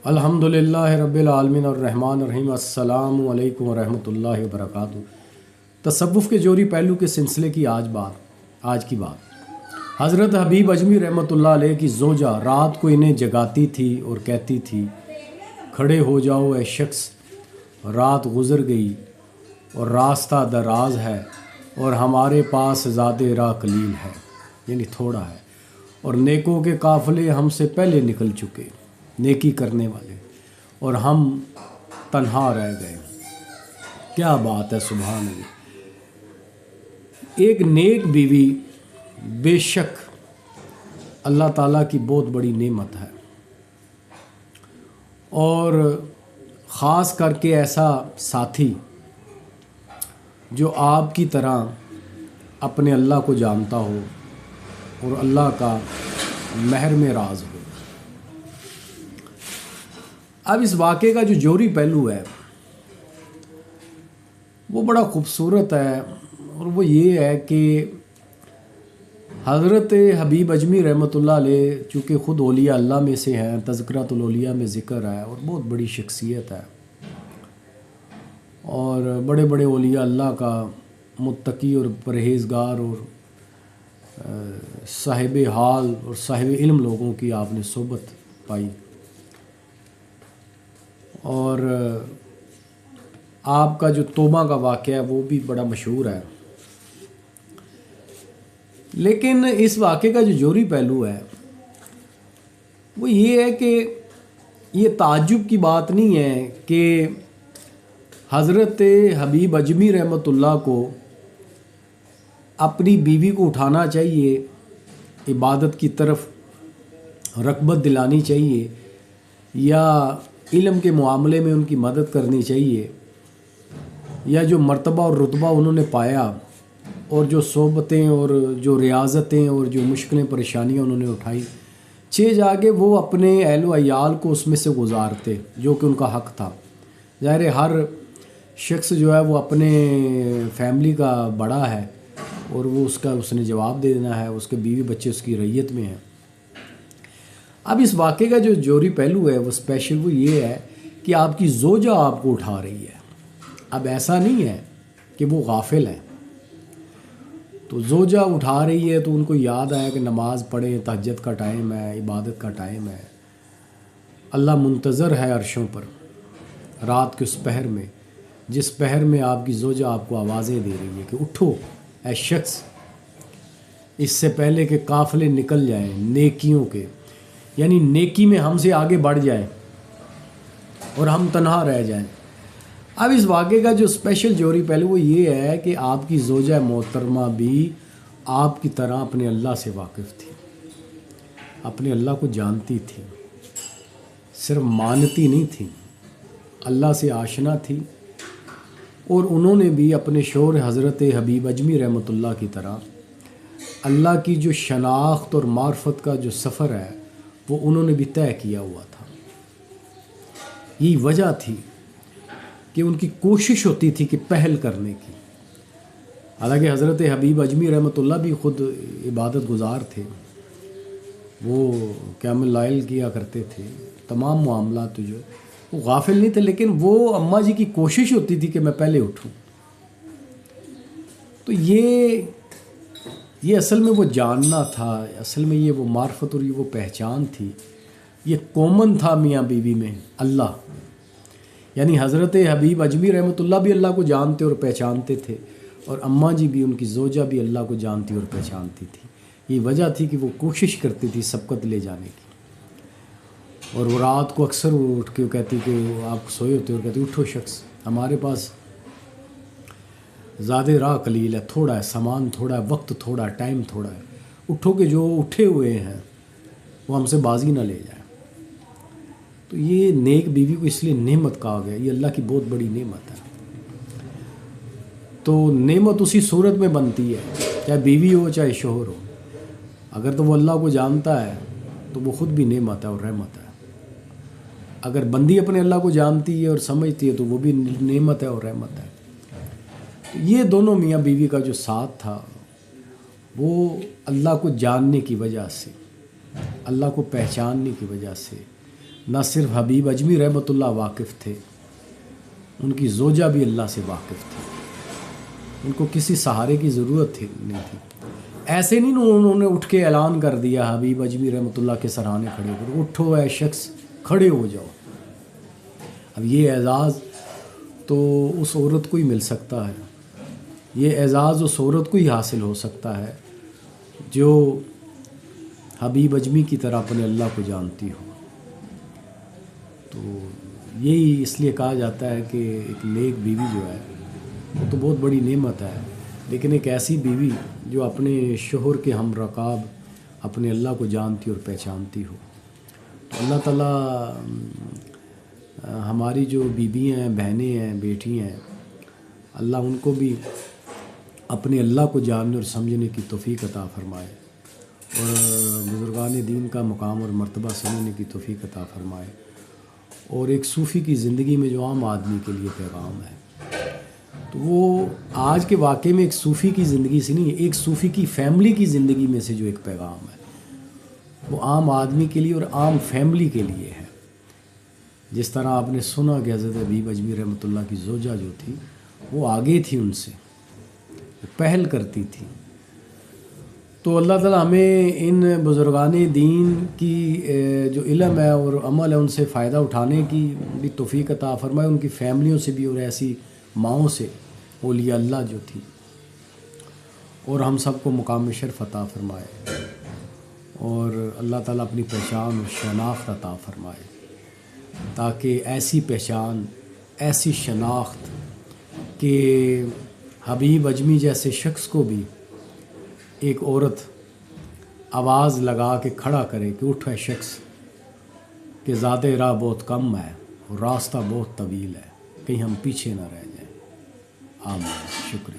الحمدللہ رب العالمین الرحمن الرحیم۔ السلام علیکم ورحمۃ اللہ وبرکاتہ۔ تصوف کے جوہری پہلو کے سلسلے کی آج کی بات حضرت حبیب اجمی رحمۃ اللہ علیہ کی زوجہ رات کو انہیں جگاتی تھی اور کہتی تھی، کھڑے ہو جاؤ اے شخص، رات گزر گئی اور راستہ دراز ہے اور ہمارے پاس زیادہ راہ قلیل ہے، یعنی تھوڑا ہے، اور نیکوں کے قافلے ہم سے پہلے نکل چکے، نیکی کرنے والے، اور ہم تنہا رہ گئے۔ کیا بات ہے، سبحان اللہ۔ ایک نیک بیوی بے شک اللہ تعالیٰ کی بہت بڑی نعمت ہے، اور خاص کر کے ایسا ساتھی جو آپ کی طرح اپنے اللہ کو جانتا ہو اور اللہ کا مہر میں راز ہو۔ اب اس واقعے کا جو جوہری پہلو ہے وہ بڑا خوبصورت ہے، اور وہ یہ ہے کہ حضرت حبیب اجمی رحمۃ اللہ علیہ چونکہ خود اولیاء اللہ میں سے ہیں، تذکرۃ الاولیاء میں ذکر ہے، اور بہت بڑی شخصیت ہے، اور بڑے بڑے اولیاء اللہ کا متقی اور پرہیزگار اور صاحب حال اور صاحب علم لوگوں کی آپ نے صحبت پائی، اور آپ کا جو توبہ کا واقعہ ہے وہ بھی بڑا مشہور ہے۔ لیکن اس واقعے کا جو جوہری پہلو ہے وہ یہ ہے کہ یہ تعجب کی بات نہیں ہے کہ حضرت حبیب اجمی رحمۃ اللہ کو اپنی بیوی کو اٹھانا چاہیے، عبادت کی طرف رغبت دلانی چاہیے، یا علم کے معاملے میں ان کی مدد کرنی چاہیے، یا جو مرتبہ اور رتبہ انہوں نے پایا اور جو صحبتیں اور جو ریاضتیں اور جو مشکلیں پریشانیاں انہوں نے اٹھائی، جا کے وہ اپنے اہل و عیال کو اس میں سے گزارتے، جو کہ ان کا حق تھا۔ ظاہر ہے ہر شخص جو ہے وہ اپنے فیملی کا بڑا ہے، اور وہ اس نے جواب دے دینا ہے، اس کے بیوی بچے اس کی رعیت میں ہیں۔ اب اس واقعے کا جو جوہری پہلو ہے وہ اسپیشل وہ یہ ہے کہ آپ کی زوجہ آپ کو اٹھا رہی ہے۔ اب ایسا نہیں ہے کہ وہ غافل ہیں، تو زوجہ اٹھا رہی ہے تو ان کو یاد آیا کہ نماز پڑھیں، تہجد کا ٹائم ہے، عبادت کا ٹائم ہے، اللہ منتظر ہے عرشوں پر رات کے اس پہر میں، جس پہر میں آپ کی زوجہ آپ کو آوازیں دے رہی ہے کہ اٹھو اے شخص، اس سے پہلے کہ قافلے نکل جائیں نیکیوں کے، یعنی نیکی میں ہم سے آگے بڑھ جائیں اور ہم تنہا رہ جائیں۔ اب اس واقعے کا جو اسپیشل جوہری پہلو وہ یہ ہے کہ آپ کی زوجہ محترمہ بھی آپ کی طرح اپنے اللہ سے واقف تھی، اپنے اللہ کو جانتی تھی، صرف مانتی نہیں تھی، اللہ سے آشنا تھی، اور انہوں نے بھی اپنے شوہر حضرت حبیب اجمی رحمۃ اللہ کی طرح اللہ کی جو شناخت اور معرفت کا جو سفر ہے وہ انہوں نے بھی طے کیا ہوا تھا۔ یہی وجہ تھی کہ ان کی کوشش ہوتی تھی کہ پہل کرنے کی۔ حالانکہ حضرت حبیب اجمی رحمۃ اللہ بھی خود عبادت گزار تھے، وہ قیام اللیل کیا کرتے تھے، تمام معاملات جو وہ غافل نہیں تھے، لیکن وہ اماں جی کی کوشش ہوتی تھی کہ میں پہلے اٹھوں۔ تو یہ اصل میں وہ جاننا تھا، اصل میں یہ وہ معرفت اور یہ وہ پہچان تھی، یہ کومن تھا میاں بیوی میں اللہ، یعنی حضرت حبیب اجمی رحمۃ اللہ بھی اللہ کو جانتے اور پہچانتے تھے، اور اماں جی بھی، ان کی زوجہ بھی اللہ کو جانتی اور پہچانتی تھی۔ یہ وجہ تھی کہ وہ کوشش کرتی تھی سبقت لے جانے کی، اور وہ رات کو اکثر اٹھ کے کہتی کہ آپ سوئے ہوتے اور کہتی اٹھو شخص، ہمارے پاس زیادہ راہ قلیل ہے، تھوڑا ہے، سامان تھوڑا ہے، وقت تھوڑا ہے، ٹائم تھوڑا ہے، اٹھو کہ جو اٹھے ہوئے ہیں وہ ہم سے بازی نہ لے جائیں۔ تو یہ نیک بیوی کو اس لیے نعمت کہا گیا، یہ اللہ کی بہت بڑی نعمت ہے۔ تو نعمت اسی صورت میں بنتی ہے، چاہے بیوی ہو چاہے شوہر ہو، اگر تو وہ اللہ کو جانتا ہے تو وہ خود بھی نعمت ہے اور رحمت ہے، اگر بندی اپنے اللہ کو جانتی ہے اور سمجھتی ہے تو وہ بھی نعمت ہے اور رحمت ہے۔ تو یہ دونوں میاں بیوی کا جو ساتھ تھا وہ اللہ کو جاننے کی وجہ سے، اللہ کو پہچاننے کی وجہ سے، نہ صرف حبیب اجمی رحمۃ اللہ واقف تھے، ان کی زوجہ بھی اللہ سے واقف تھی، ان کو کسی سہارے کی ضرورت نہیں تھی۔ ایسے نہیں انہوں نے اٹھ کے اعلان کر دیا حبیب اجمی رحمۃ اللہ کے سرانے کھڑے ہو کر، اٹھو اے شخص کھڑے ہو جاؤ۔ اب یہ اعزاز تو اس عورت کو ہی مل سکتا ہے، یہ اعزاز اس عورت کو ہی حاصل ہو سکتا ہے جو حبیب اجمی کی طرح اپنے اللہ کو جانتی ہو۔ تو یہی اس لیے کہا جاتا ہے کہ ایک نیک بیوی جو ہے وہ تو بہت بڑی نعمت ہے، لیکن ایک ایسی بیوی جو اپنے شوہر کے ہم رکاب اپنے اللہ کو جانتی اور پہچانتی ہو۔ تو اللہ تعالیٰ ہماری جو بیویاں ہیں، بہنیں ہیں، بیٹی ہیں، اللہ ان کو بھی اپنے اللہ کو جاننے اور سمجھنے کی توفیق عطا فرمائے، اور بزرگان دین کا مقام اور مرتبہ سمجھنے کی توفیق عطا فرمائے، اور ایک صوفی کی زندگی میں جو عام آدمی کے لیے پیغام ہے تو وہ آج کے واقعے میں ایک صوفی کی زندگی سے نہیں، ایک صوفی کی فیملی کی زندگی میں سے جو ایک پیغام ہے وہ عام آدمی کے لیے اور عام فیملی کے لیے ہے۔ جس طرح آپ نے سنا کہ حضرت حبیب اجمی رحمۃ اللہ کی زوجہ جو تھی وہ آگے تھی، ان سے وہ پہل کرتی تھی۔ تو اللہ تعالیٰ ہمیں ان بزرگان دین کی جو علم ہے اور عمل ہے ان سے فائدہ اٹھانے کی بھی توفیق عطا فرمائے، ان کی فیملیوں سے بھی اور ایسی ماؤں سے اولیاء اللہ جو تھی، اور ہم سب کو مقام شرف عطا فرمائے، اور اللہ تعالیٰ اپنی پہچان اور شناخت عطا فرمائے، تاکہ ایسی پہچان، ایسی شناخت کہ حبیب اجمی جیسے شخص کو بھی ایک عورت آواز لگا کے کھڑا کرے کہ اٹھ اے شخص، کہ زیادہ راہ بہت کم ہے اور راستہ بہت طویل ہے، کہیں ہم پیچھے نہ رہ جائیں۔ آمین۔ شکریہ۔